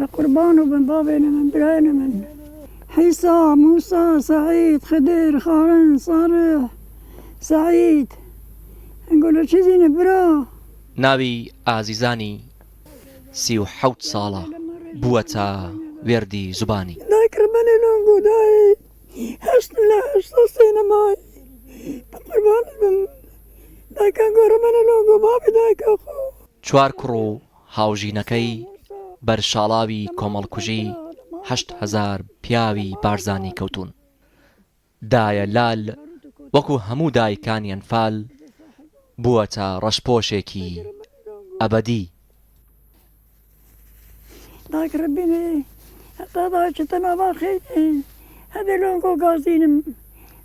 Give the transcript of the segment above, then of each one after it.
قربان وبن بابين من برين من حيصى موسى سعيد خضر خارن صالح سعيد نقول شزين برا ناوی ئازیزانی 37 ساڵە بووەتە وێردی زوبانی. دايك ربنا لونقو داي هشت لا هشت سينماي قربان بن دايك نقول ربنا لونقو بابي دايك أخو 4 کوڕ و هاوژینەکەی بەرشاڵاوی کۆمەڵکوژی 8,000 پیاوی بارزانی کەوتون. دایە لال وەکو هەموو دایکانی ئەنفال بووەتە ڕەشپۆشێکی ئەبەدی. دايك ربنا حتى دايك تما باخيتين هذا لونقو قازينم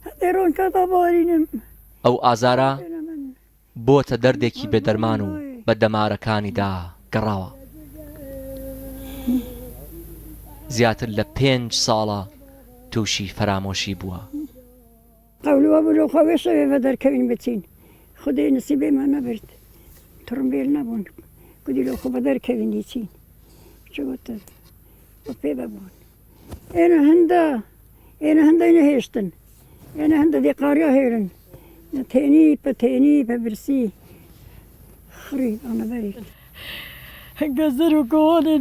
هذا لون كذا بارينم. ئەو ئازارە بۆتە دەردێکی بێدەرمان و بە دەمارەکانیدا گەڕاوە. زیاتر لە 5 ساڵە تووشی فەرامۆشی بووە. قولوا بلو خويشة بدر كوين بتين خدي نصيبي ما نبرد ترمبيل نبون قدي لو خو بدر كوين يتين شو قلت وفي بابون أنا هندا هيشتن أنا هندا دي قارية هيرن تاني برسي خريب أنا بريد قصروا كوني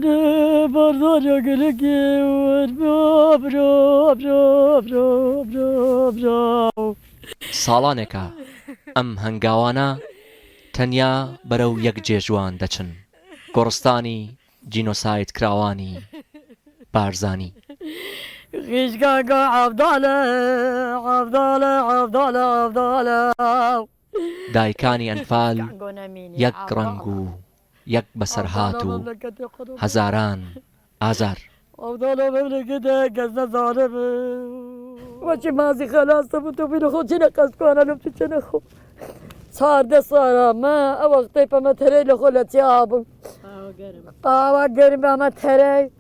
بردان يقلقي برو ساڵانێکە ئەم هەنگاوانە تەنیا بەرەو یەک جێژوان دەچن، گۆڕستانی جینۆساید کراوانی بارزانی. خيشقاقا عبدالة دایکانی ئەنفال یەک ڕەنگ و یەک بەسەرهات و هەزاران ئازار. عبدالة مملكتها قصنا ظالم وشي مازي خلاص تبتو بينو خو جينا قصكو أنا لو بتجنخو صار ده صار ما وقتي بما تري لخو تيابو قرم ما تري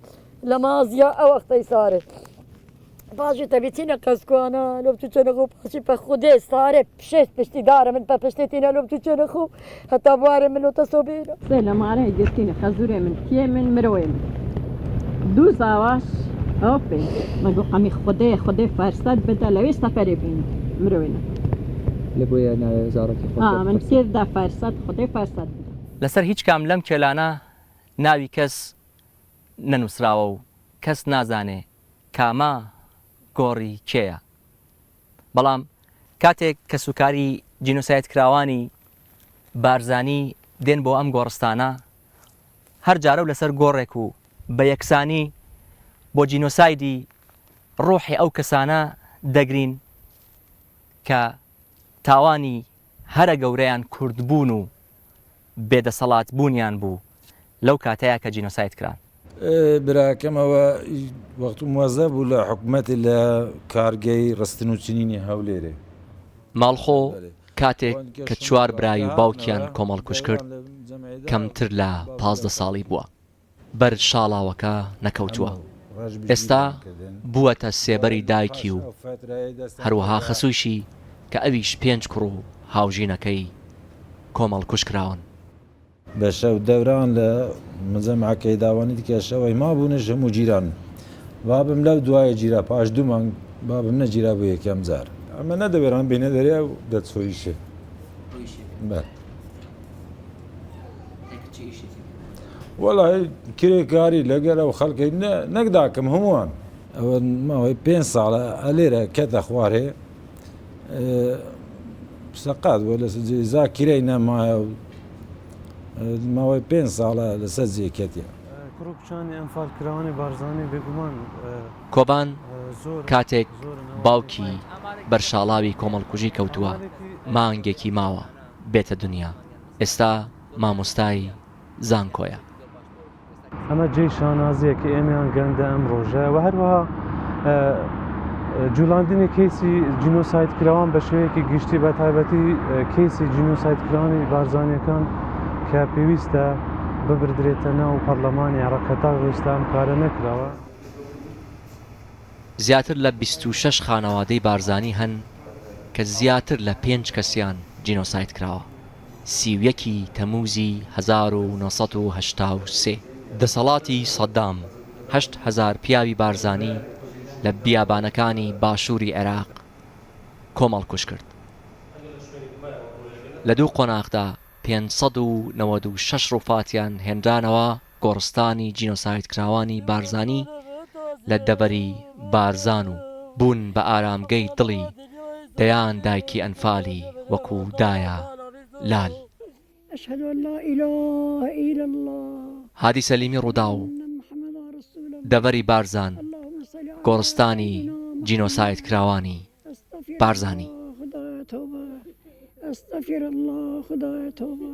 لمازيا وقتي صار باجي تبيتينا قصكو أنا لو بتجنخو باجي بخودي صار بشتي دار من بشتينا لو بتجنخو حتى بوار من لو تصوبينا سلام عليه جرتينا خزوري من كيمن مروين دو زاواش هوبي ما قوقامي خدي فرصت بدا لويش سفري بين مروينا لبويا نازارەکی من كيف دا فرصت خدي فرصت بدا لەسەر هیچ کام لەم کێلانە ناوی کەس نەنووسراوە و کەس نازانێ کامە گۆڕی کێیە. بەڵام کاتێک کە سوکاری جینۆساید کراوانی بارزانی دێن بۆ ئەم گۆڕستانە هەر جارە و لەسەر گۆڕێک و بە یەکسانی بۆ جینۆسایدی ڕۆحی ئەو کەسانە دەگرین کە تاوانی هەرە گەورەیان کوردبوون و بێدەسەڵات بوونیان بوو لەو کاتەیە کە جینۆساید کران. براکەمەوە وەختو موەزە بوو لە حکوومەتی لە کارگەی ڕستن و چنینی هەولێرێ. ماڵخۆ کاتێک کە 4 برای و باوکیان کۆمەڵکوژ کرد کەمتر لە 15 ساڵی بووە. بەر شاڵاوەکە نەکەوتووە. ئێستا بووەتە سێبەری دایکی و هەروەها خەسوویشی کە ئەویش 5 کوڕ و هاوژینەکەی کۆمەڵکوژ کراون. بە شەو دەوران لە مزەمعەکەی داوانی دیکە شەوەی مابوونش هەموو جیران بابم لەو دوایە گیرا پاش 2 مانگ بابم نەگیرا بۆ یەکەم جار ئەمە نەدەوێران بینە دەریا و دەچۆیشێ وەڵای کرێکاری لەگەرە و خەڵکەی نەکداکەم هەمووان ئەوە ماوەی 5 ساڵە ئەلێرە کەتە خوارێ سەقات بۆ لە زا کرەی نەمایە و ماوەی 5 ساڵە لەسەر جێکەتە کوڕکچانی ئەنفال کراوانی بارزانی بێگومان کۆبان کاتێک باوکی بەرشاڵاوی کۆمەڵکوژی کەوتووە مانگێکی ماوە بێتە دنیا. ئێستا مامۆستای زانکۆیە. ئەمە جێی شانازیەکە ئێمەیان گەندە ئەم ڕۆژە و هەروەها جوڵاندنی کەیسی جینۆساید کراوان بە شێوەیەکی گشتی بە تایبەتی کەیسی جینۆساید کراوانی بارزانیەکان کە پێویستە ببردرێتە ناو پەرلەمانی عێراق ئێستا ئەم کارە نەکراوە. زیاتر لە 26 خانەوادەی بارزانی هەن کە زیاتر لە 5 کەسیان جینۆساید کراوە. 31 تەموزی 1983 دەسەڵاتی سەدام 8,000 پیاوی بارزانی لە بیابانەکانی باشووری عێراق کۆمەڵکوش کرد. لە دوو قۆناغدا 596 ڕووفاتیان هێنرانەوە گۆڕستانی جینۆساید کراوانی بارزانی لە دەبەری بارزان و بوون بە ئارامگەی دڵی دەیان دایکی ئەنفالی وەکو دایە لال. أشهد أن لا إله إلا الله هادی سەلیمی ڕوودا و محمد رسول الله دەبەری بارزان اللهم صل على گۆڕستانی جینۆساید کراوانی أستغفر بارزانی. الله خدایا توبه استغفر الله خدایا توبه